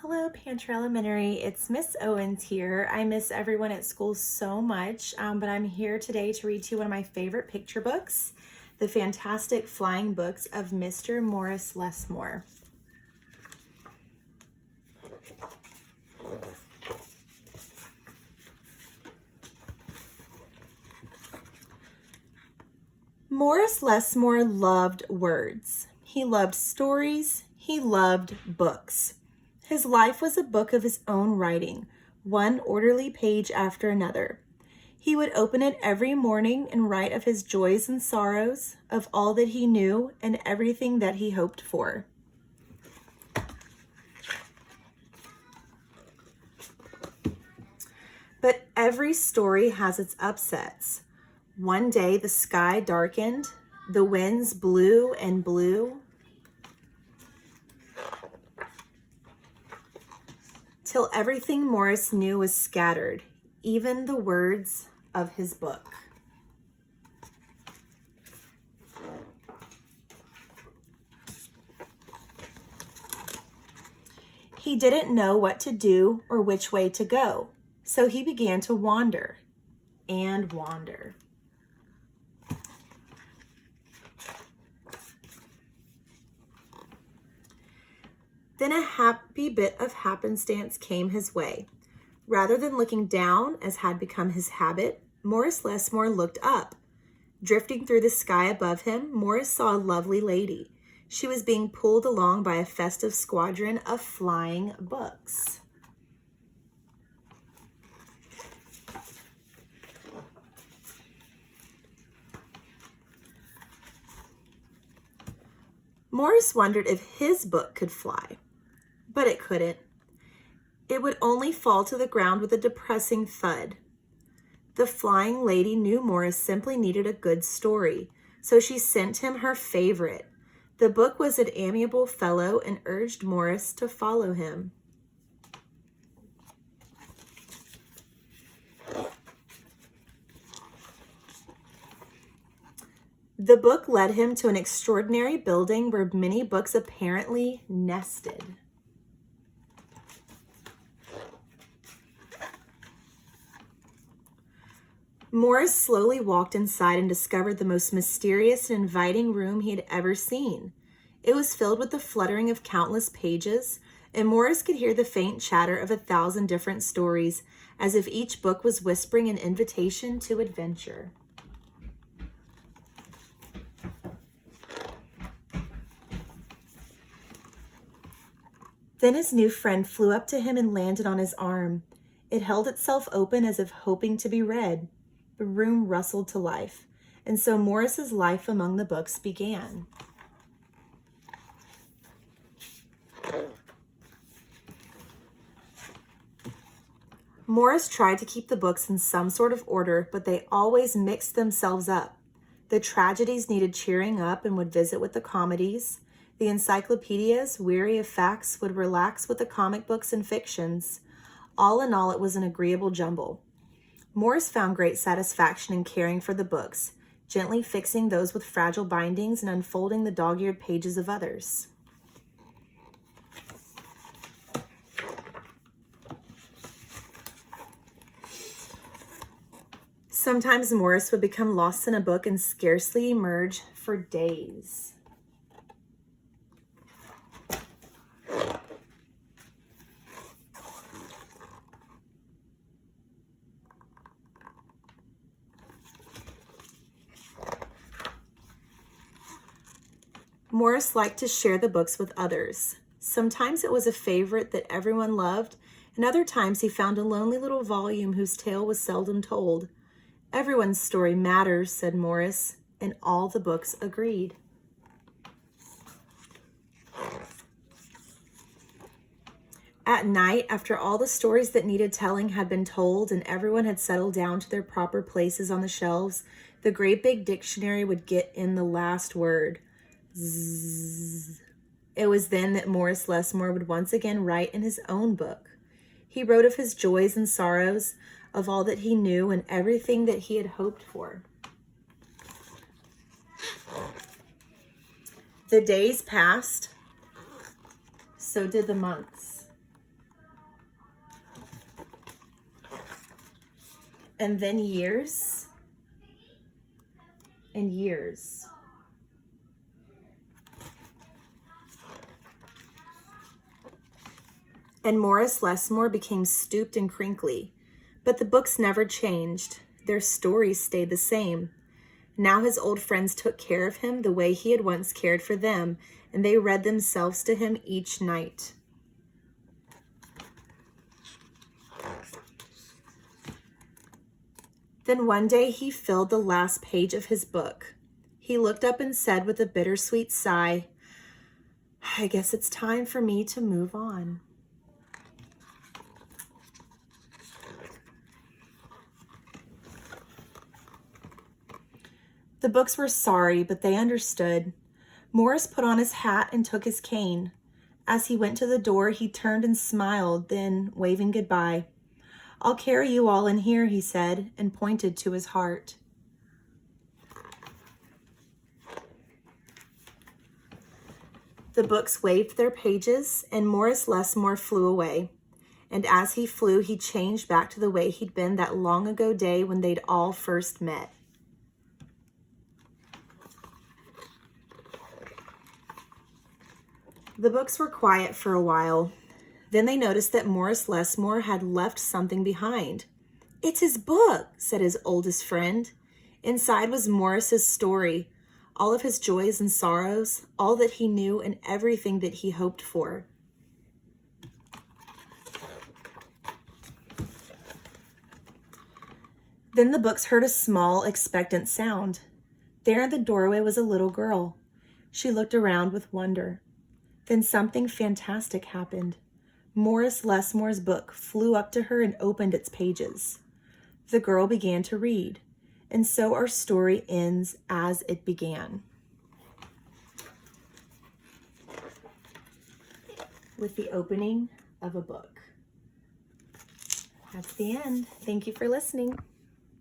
Hello, Pantry Elementary. It's Miss Owens here. I miss everyone at school so much, but I'm here today to read to you one of my favorite picture books, The Fantastic Flying Books of Mr. Morris Lesmore. Morris Lesmore loved words. He loved stories. He loved books. His life was a book of his own writing, one orderly page after another. He would open it every morning and write of his joys and sorrows, of all that he knew and everything that he hoped for. But every story has its upsets. One day the sky darkened, the winds blew and blew, till everything Morris knew was scattered, even the words of his book. He didn't know what to do or which way to go, so he began to wander and wander. Then a happy bit of happenstance came his way. Rather than looking down, as had become his habit, Morris Lesmore looked up. Drifting through the sky above him, Morris saw a lovely lady. She was being pulled along by a festive squadron of flying books. Morris wondered if his book could fly, but it couldn't. It would only fall to the ground with a depressing thud. The flying lady knew Morris simply needed a good story, so she sent him her favorite. The book was an amiable fellow and urged Morris to follow him. The book led him to an extraordinary building where many books apparently nested. Morris slowly walked inside and discovered the most mysterious and inviting room he had ever seen. It was filled with the fluttering of countless pages, and Morris could hear the faint chatter of 1,000 different stories, as if each book was whispering an invitation to adventure. Then his new friend flew up to him and landed on his arm. It held itself open as if hoping to be read. The room rustled to life, and so Morris's life among the books began. Morris tried to keep the books in some sort of order, but they always mixed themselves up. The tragedies needed cheering up and would visit with the comedies. The encyclopedias, weary of facts, would relax with the comic books and fictions. All in all, it was an agreeable jumble. Morris found great satisfaction in caring for the books, gently fixing those with fragile bindings and unfolding the dog-eared pages of others. Sometimes Morris would become lost in a book and scarcely emerge for days. Morris liked to share the books with others. Sometimes it was a favorite that everyone loved, and other times he found a lonely little volume whose tale was seldom told. Everyone's story matters, said Morris, and all the books agreed. At night, after all the stories that needed telling had been told and everyone had settled down to their proper places on the shelves, the great big dictionary would get in the last word. Zzz. It was then that Morris Lesmore would once again write in his own book. He wrote of his joys and sorrows, of all that he knew and everything that he had hoped for. The days passed, so did the months. And then years and years. And Morris Lesmore became stooped and crinkly. But the books never changed. Their stories stayed the same. Now his old friends took care of him the way he had once cared for them, and they read themselves to him each night. Then one day he filled the last page of his book. He looked up and said with a bittersweet sigh, "I guess it's time for me to move on." The books were sorry, but they understood. Morris put on his hat and took his cane. As he went to the door, he turned and smiled, then, waving goodbye, "I'll carry you all in here," he said, and pointed to his heart. The books waved their pages, and Morris Lesmore flew away. And as he flew, he changed back to the way he'd been that long ago day when they'd all first met. The books were quiet for a while. Then they noticed that Morris Lesmore had left something behind. "It's his book," said his oldest friend. Inside was Morris's story, all of his joys and sorrows, all that he knew and everything that he hoped for. Then the books heard a small, expectant sound. There in the doorway was a little girl. She looked around with wonder. Then something fantastic happened. Morris Lesmore's book flew up to her and opened its pages. The girl began to read, and so our story ends as it began. With the opening of a book. That's the end. Thank you for listening.